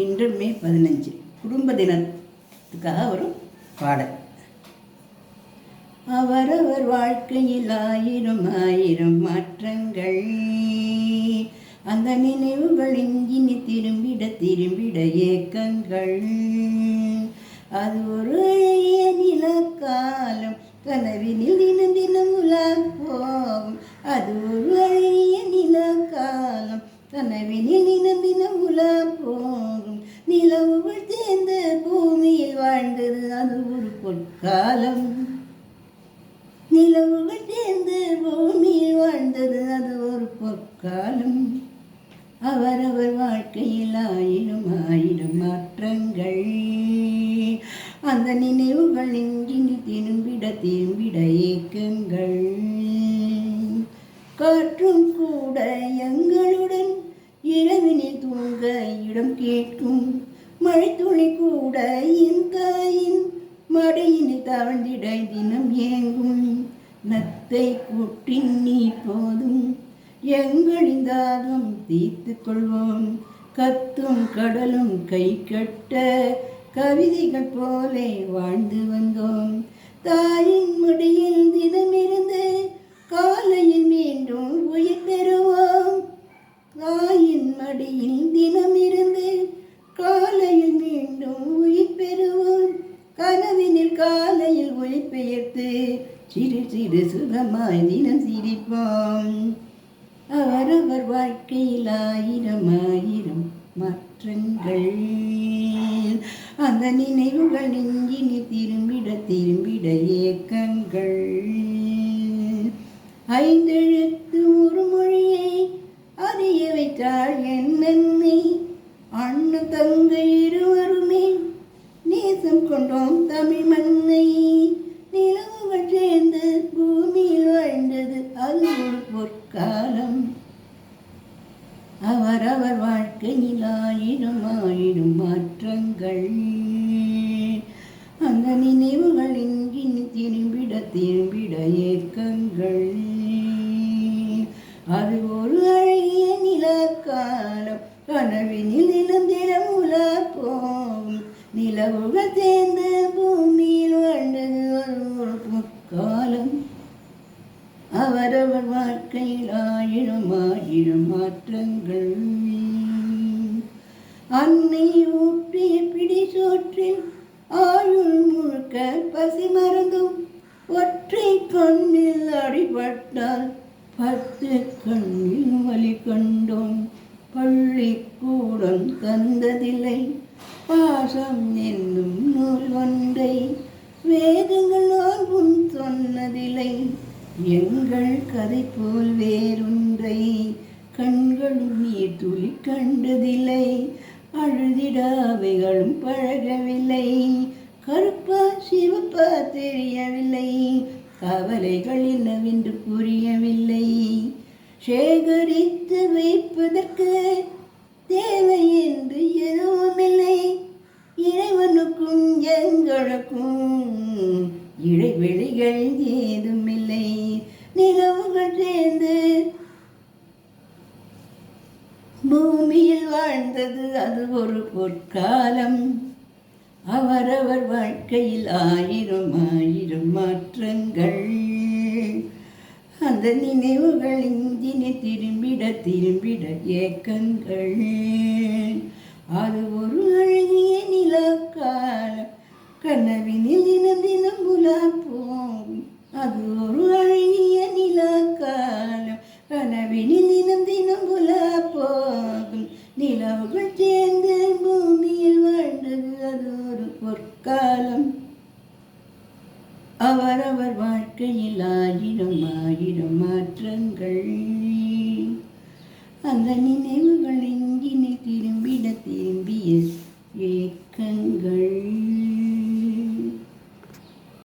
இன்று மே 15 குடும்ப தினத்துக்காக ஒரு பாடல். அவரவர் வாழ்க்கையில் ஆயிரம் ஆயிரம் மாற்றங்கள், அந்த நினைவுகள் இங்கினி திரும்பிட திரும்பிட ஏக்கங்கள். அது ஒரு அழகிய நிலக்காலம், கனவினில் தினம் தினம் உலா போகும். அது ஒரு அழகிய நிலக்காலம், கனவினில் தினம் தினம் உலா போகும். நிலவுகள் சேர்ந்த பூமியில் வாழ்ந்தது அது ஒரு பொற்காலம். நிலவுகள் சேர்ந்த பூமியில் வாழ்ந்தது அது ஒரு பொற்காலம். அவரவர் வாழ்க்கையில் ஆயிரம் ஆயிரம் மாற்றங்கள், அந்த நினைவுகள் இங்கினி திரும்பிட திரும்பிட ஏக்கங்கள். காற்றும் கூட எங்களுடன் இரவினில் தூங்க இடம் கேட்கும். மழைத்துளி கூட என் தாயின் மடியினில் தவழ்ந்திட தினம் ஏங்கும். நத்தை கூட்டின் நீ போதும், எங்களின் தாகம் தீர்த்து கொள்வோம். கத்தும் கடலும் கை கட்ட கவிதைகள் போலே வாழ்ந்து வந்தோம். தாயின் மடியில் தினமிருந்து காலையில் மீண்டும் உயிர் பெறுவோம். தாயின் மடியில் தினமிருந்து காலையில் மீண்டும் உயிர் பெறுவோம். கனவினில் காலையில் ஒளி பெயர்த்து சிறு சிறு சுகமாய் தினம் சிரிப்போம். அவரவர் வாழ்க்கையில் ஆயிரம் ஆயிரம் மாற்றங்கள், அந்த நினைவுகள் இங்கினி திரும்பிட திரும்பிட ஏக்கங்கள். ஐந்தெழுத்து ஒரு மொழியை அறிய வைத்தாள் என் அன்னை. அண்ணன் தங்கை இருவருமே நேசம் கொண்டோம் தமிழ் மண்ணை. நிலவுகள் சேர்ந்து பூமியில் வாழ்ந்தது அது ஒரு பொற்காலம். அவரவர் வாழ்க்கையில் ஆயிரம் ஆயிரம் மாற்றங்கள், அந்த நினைவுகள் இங்கினி திரும்பிட திரும்பிட ஏக்கங்கள். அது ஒரு அழகிய நிலக்காலம், கனவினில் தினம் தினம் உலா போகும். நிலவுகள் சேர்ந்த பூமியில் வாழ்ந்தது ஒரு பொற்காலம். அவரவர் வாழ்க்கையில் ஆயிரம் ஆயிரம் மாற்றங்கள். அன்னை ஊற்றிய பிடி சோற்றில் ஆயுள் முழுக்க பசி மறந்தும், ஒற்றை கண்ணில் அடிபட்டால் 10 கண்ணில் வலி கண்டோம். பள்ளிக்கூடம் தந்ததில்லை பாசம் என்னும் நூல் ஒன்றை, வேதங்கள் நான்கும் சொன்னதில்லை எங்கள் கதை போல் வேறொன்றை. கண்கள் நீர் துளி கண்டதில்லை, அழுதிடாவைகளும் பழகவில்லை. கருப்பா சிவப்பா தெரியவில்லை, கவலைகள் என்னவென்று புரியவில்லை. சேகரித்து வைப்பதற்கு தேவை என்று எதுவுமில்லை. இறைவனுக்கும் எங்களுக்கும் இடைவெளிகள் ஏதுமில்லை. நிலவுகள் சேர்ந்து பூமியில் வாழ்ந்தது அது ஒரு பொற்காலம். அவரவர் வாழ்க்கையில் ஆயிரம் ஆயிரம் மாற்றங்கள், அந்த நினைவுகள் இங்கினி திரும்பிட திரும்பிட ஏக்கங்கள். அது ஒரு அழகிய நிலக்காலம், கனவினில் தினம் தினம் உலா போகும். அது ஒரு அழகிய நிலக்காலம், கனவினில் தினம் தினம் உலா போகும். நிலவுகள் சேர்ந்து பூமியில் வாழ்ந்தது அது ஒரு பொற்காலம். அவரவர் வாழ்க்கையில் ஆயிரம் ஆயிரம் மாற்றங்கள், அந்த நினைவுகள்